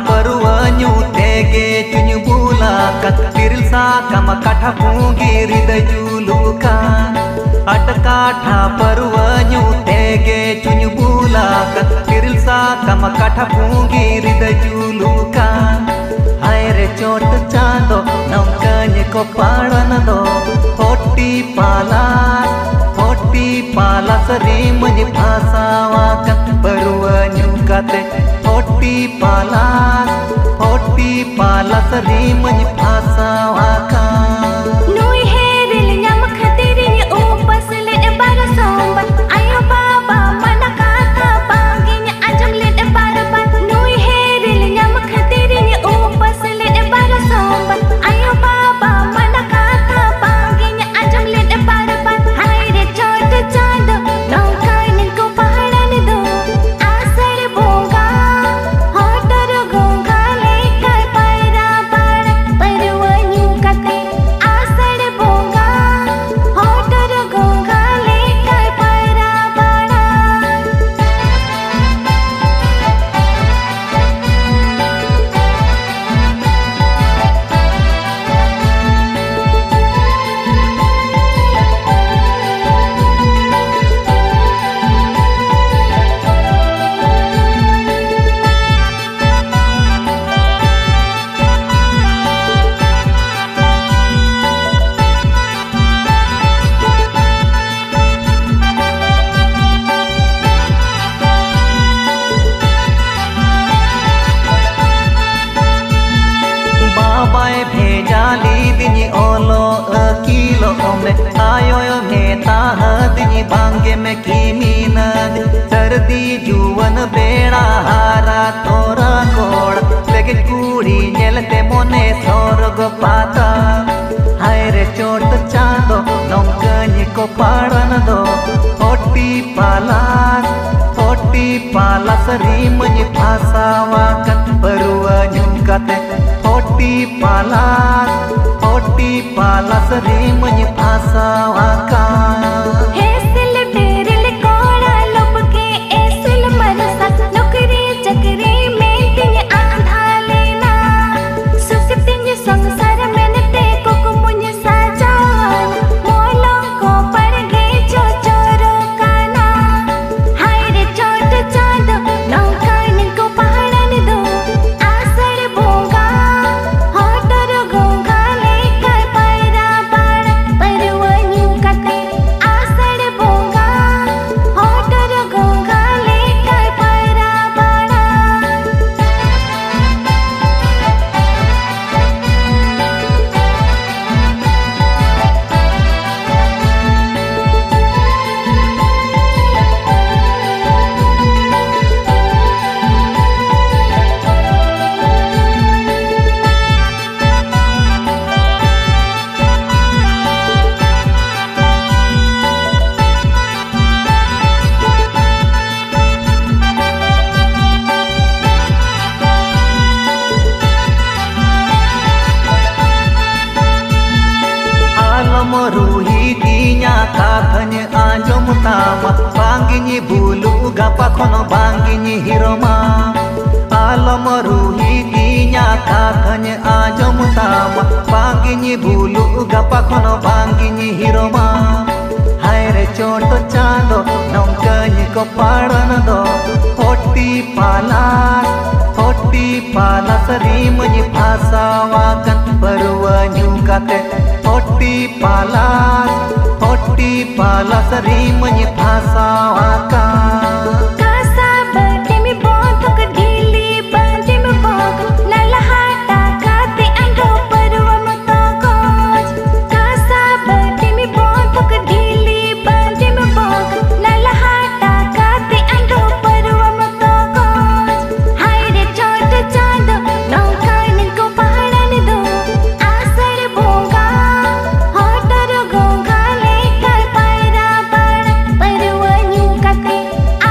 perwanyu tege cunyu bulakan tiril sakama katha pungi rida julukan ada katha perwanyu tege cunyu bulakan tiril sakama katha pungi rida julukan aire chot chando naukanye ko padana do hoti palas rimani phasawakan perwanyu kate hoti palas rimani phasawakan nui heril nyam khatiri upas le bara sombat ayo baba mana kata panginya ajam le bara bat nui heril nyam khatiri upas le bara sombat ayo baba mana kata panginya ajam le bara bat haire chot chando nongkain ko pahadan do asar bonga hotar gonga le kai paira para perwanyu kate asar bonga hotar gonga le kai paira para babai bhejali dini olo akilo ome ayo me taha dini bange me kimina sardi juwan beda hara tora kod lege kudi nelte mone sorg pata haire chot chando nongkanye ko padana do hoti palas rimani phasawakan perwanyu kate hoti palas rimani phasawakan हेसिल बेरिल कोड़ा लोप के acyl मरसा नौकरी चकरी में तिन आंधा लेना सुख तिन संसार में ते को मुझे साजान मोलों को पर गे जो चोरो काना हायरे चोट चांद नौकान को पहाड़न दो आसर बोंगा होटर गोंगा ले कर पैरा पाड़ा परवन्यू कते आसर बोंगा होटर गोंगा ले कर पैरा पाड़ा alam ruhi dinya kathanya anjom tama banginyi bulu gapa kono banginyi hiroma alam ruhi dinya kathanya anjom tama banginyi bulu gapa kono banginyi hiroma haire chot chando nongkanye ko padana do hoti palas rimani phasawakan perwanyu kate hoti palas rimani phasawakan Kasa बटे में बोंतक ढीली बंदे में बोग नलहाटा काते अंडो परवम तो coach Kasa बटे में बोंतक ढीली बंदे में बोग नलहाटा काते अंडो परवम तो कोच हायरे चोट चांद नौकान को पहाड़न दो आसर बोंगा होटर गोंगा ले कर पैरा पाड़ा परवन्यू कते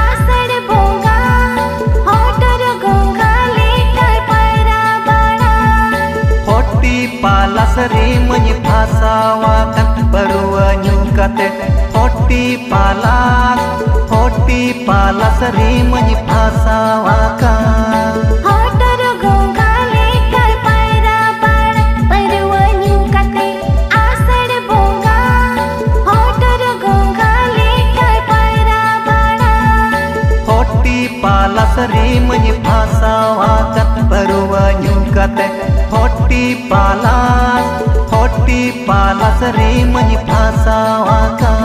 आसर बोंगा होटर गोंगा ले कर पैरा पाड़ा hoti palas rimani phasawakan perwanyu kate hoti palas rimani phasawakan voter palasari menyepasawakan Perwanya kata hoti palasari menyepasawakan